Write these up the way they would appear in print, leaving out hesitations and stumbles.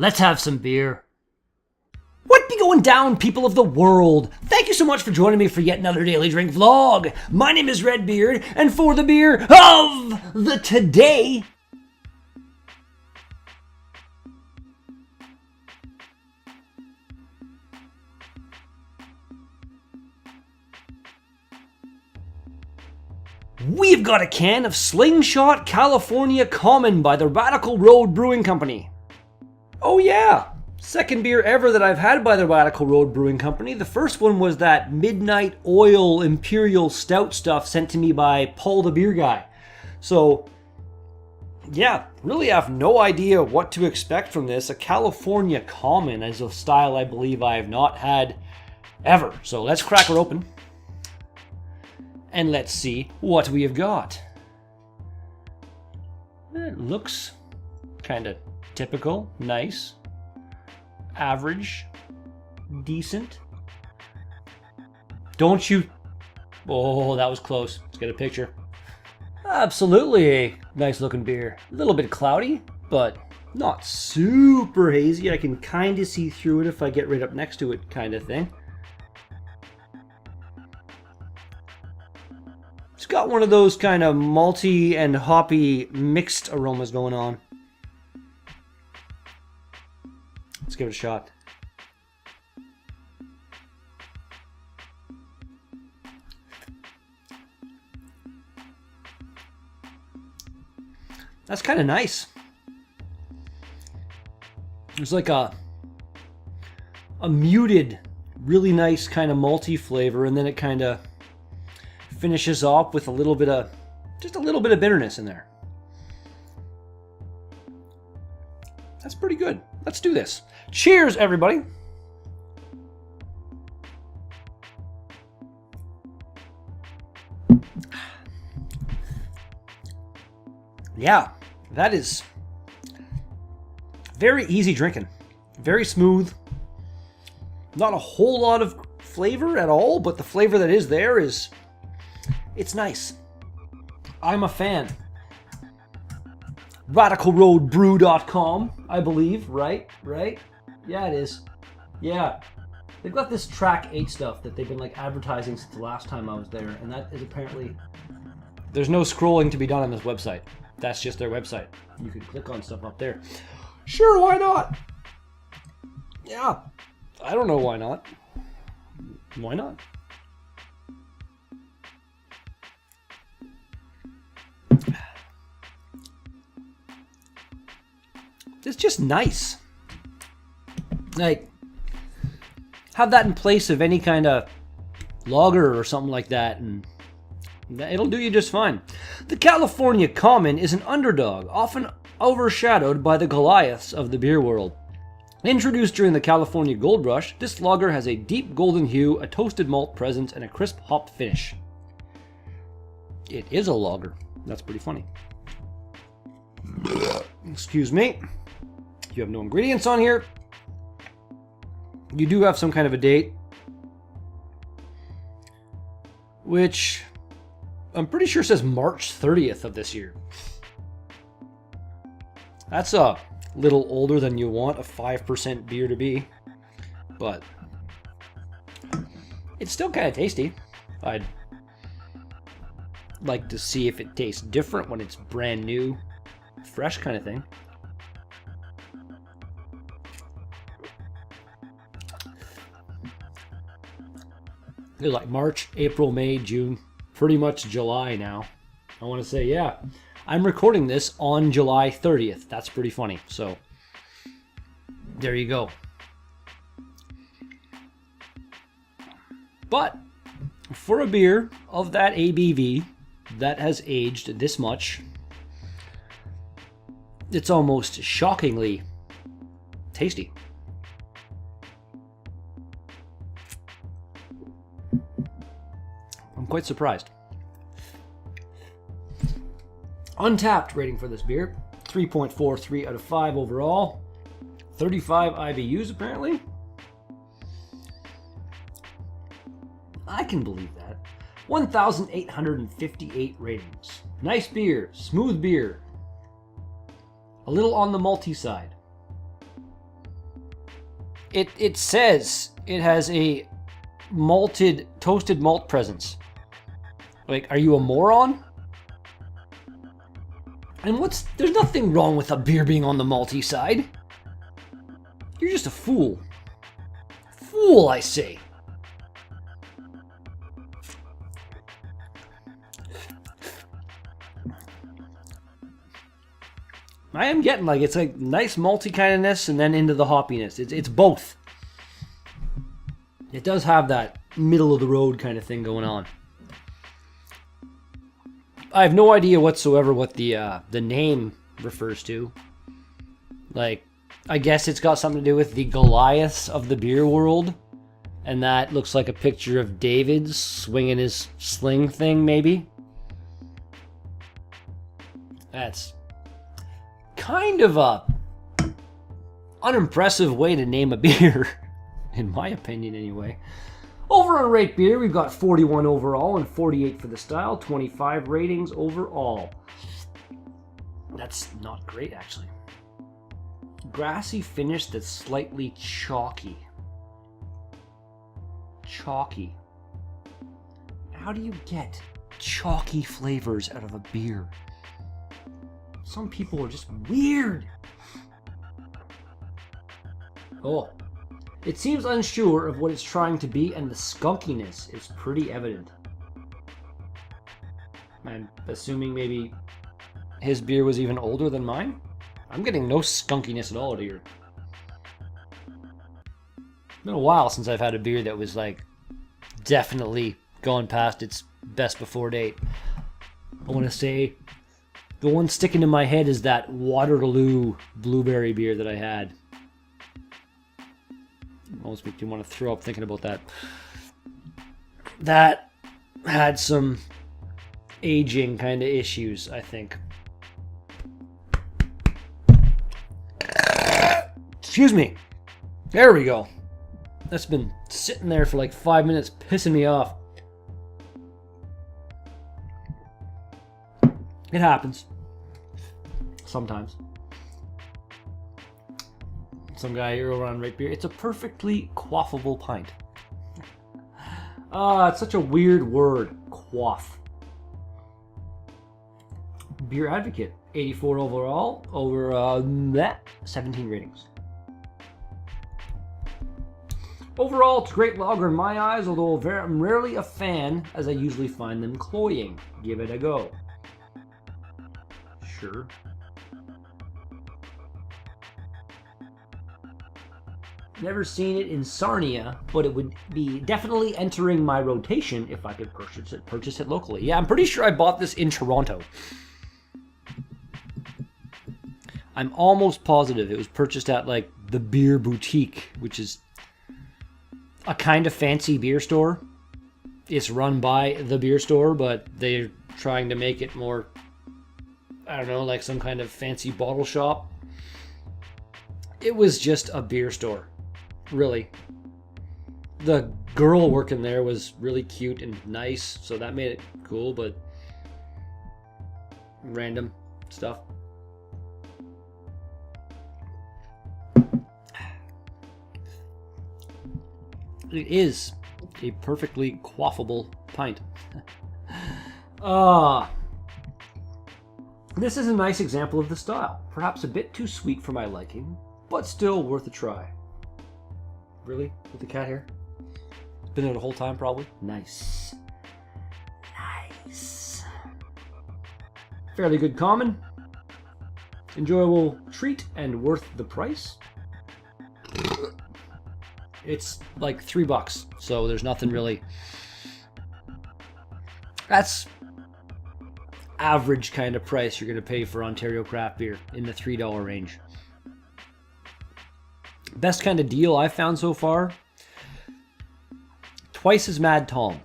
Let's have some beer. What be going down, people of the world? Thank you so much for joining me for yet another Daily Drink vlog. My name is Redbeard, and for the beer of the today, we've got a can of Slingshot California Common by the Radical Road Brewing Company. Oh yeah, second beer ever that I've had by the Radical Road Brewing Company. The first one was that Midnight Oil Imperial Stout stuff sent to me by Paul the Beer Guy. So, yeah, really have no idea what to expect from this. A California Common is a style I believe I have not had ever. So let's crack her open. And let's see what we have got. It looks kind of typical, nice, average, decent. Don't you... Oh, that was close. Let's get a picture. Absolutely a nice looking beer. A little bit cloudy, but not super hazy. I can kind of see through it if I get right up next to it, kind of thing. It's got one of those kind of malty and hoppy mixed aromas going on. Let's give it a shot. That's kind of nice. There's like a muted, really nice kind of malty flavor, and then it kind of finishes off with a little bit of, just a little bit of bitterness in there. That's pretty good. Let's do this. Cheers, everybody. Yeah, that is very easy drinking. Very smooth. Not a whole lot of flavor at all, but the flavor that is there is... it's nice. I'm a fan. RadicalRoadBrew.com, I believe, right? Yeah, it is. Yeah. They've got this Track 8 stuff that they've been like advertising since the last time I was there, and that is apparently... there's no scrolling to be done on this website. That's just their website. You can click on stuff up there. Sure, why not? Yeah. I don't know why not. Why not? It's just nice. Like, have that in place of any kind of lager or something like that, and it'll do you just fine. The California Common is an underdog, often overshadowed by the Goliaths of the beer world. Introduced during the California Gold Rush, this lager has a deep golden hue, a toasted malt presence, and a crisp hop finish. It is a lager. That's pretty funny. Excuse me. You have no ingredients on here. You do have some kind of a date, which I'm pretty sure says March 30th of this year. That's a little older than you want a 5% beer to be, but it's still kind of tasty. I'd like to see if it tastes different when it's brand new, fresh kind of thing. It's like March, April, May, June, pretty much July now. I want to say, yeah, I'm recording this on July 30th. That's pretty funny. So, there you go. But, for a beer of that ABV that has aged this much, it's almost shockingly tasty. I'm quite surprised. Untapped rating for this beer, 3.43 out of 5 overall, 35 IBUs apparently. I can believe that. 1,858 ratings. Nice beer, smooth beer. A little on the malty side. It says it has a toasted malt presence. Like, are you a moron? And there's nothing wrong with a beer being on the malty side. You're just a fool. Fool, I say. I am getting like, it's like nice malty kindness and then into the hoppiness. It's both. It does have that middle of the road kind of thing going on. I have no idea whatsoever what the name refers to. Like, I guess it's got something to do with the Goliaths of the beer world. And that looks like a picture of David swinging his sling thing, maybe. That's kind of a unimpressive way to name a beer, in my opinion anyway. Over on Rate Beer, we've got 41 overall and 48 for the style, 25 ratings overall. That's not great, actually. Grassy finish that's slightly chalky. Chalky. How do you get chalky flavors out of a beer? Some people are just weird. Oh. It seems unsure of what it's trying to be, and the skunkiness is pretty evident. I'm assuming maybe his beer was even older than mine. I'm getting no skunkiness at all out of here. It's been a while since I've had a beer that was like definitely gone past its best before date. I want to say the one sticking in my head is that Waterloo blueberry beer that I had. Almost makes me want to throw up thinking about that. That had some aging kind of issues, I think. Excuse me. There we go. That's been sitting there for like 5 minutes, pissing me off. It happens. Sometimes. Some guy here over on Rate Beer. It's a perfectly quaffable pint. It's such a weird word. Quaff. Beer Advocate. 84 overall. Over 17 ratings. Overall, it's a great lager in my eyes, although I'm rarely a fan, as I usually find them cloying. Give it a go. Sure. Never seen it in Sarnia, but it would be definitely entering my rotation if I could purchase it locally. Yeah, I'm pretty sure I bought this in Toronto. I'm almost positive it was purchased at like the Beer Boutique, which is a kind of fancy beer store. It's run by the beer store, but they're trying to make it more, I don't know, like some kind of fancy bottle shop. It was just a beer store. Really. The girl working there was really cute and nice, so that made it cool, but random stuff. It is a perfectly quaffable pint. This is a nice example of the style. Perhaps a bit too sweet for my liking, but still worth a try. Really? With the cat hair? Been there the whole time, probably? Nice. Nice. Fairly good common. Enjoyable treat and worth the price. It's like $3, so there's nothing really. That's average kind of price you're going to pay for Ontario craft beer, in the $3 range. Best kind of deal I've found so far, Twice as Mad Tom.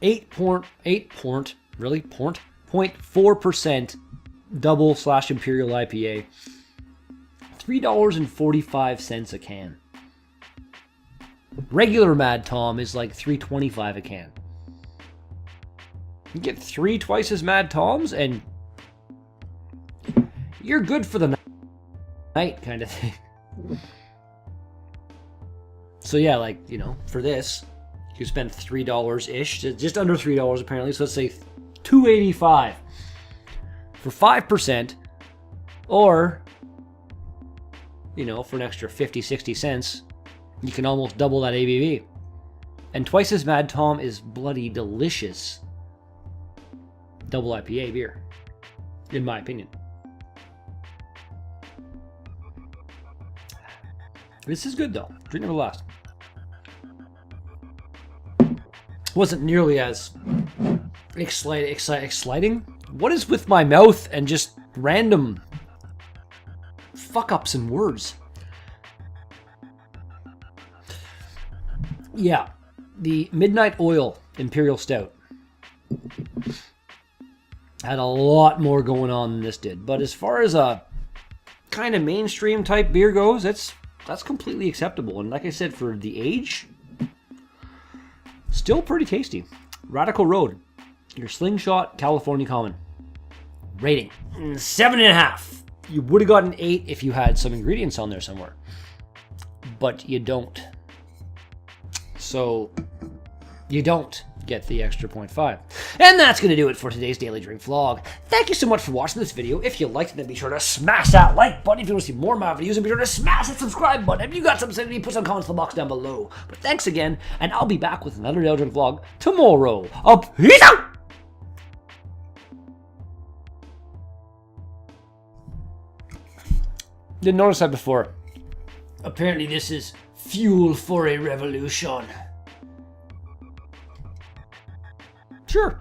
0.4% double/imperial IPA. $3.45 a can. Regular Mad Tom is like $3.25 a can. You get 3 Twice as Mad Toms and you're good for the night kind of thing. So yeah, like, you know, for this, you spend $3-ish, just under $3 apparently. So let's say $2.85 for 5%, or, you know, for an extra 50, 60 cents, you can almost double that ABV. And Twice as Mad Tom is bloody delicious double IPA beer, in my opinion. This is good though. Drink never last. Wasn't nearly as exciting. What is with my mouth and just random fuck ups in words? Yeah, the Midnight Oil Imperial Stout had a lot more going on than this did. But as far as a kind of mainstream type beer goes, that's completely acceptable. And like I said, for the age, still pretty tasty. Radical Road, your Slingshot California Common. Rating, 7.5. You would have gotten 8 if you had some ingredients on there somewhere. But you don't. So, you don't get the extra 0.5. And that's going to do it for today's Daily Drink vlog. Thank you so much for watching this video. If you liked it, then be sure to smash that like button. If you want to see more of my videos, then be sure to smash that subscribe button. If you got something to say, put some comments in the box down below. But thanks again, and I'll be back with another Daily Drink vlog tomorrow. Peace out! Didn't notice that before. Apparently this is fuel for a revolution. Sure.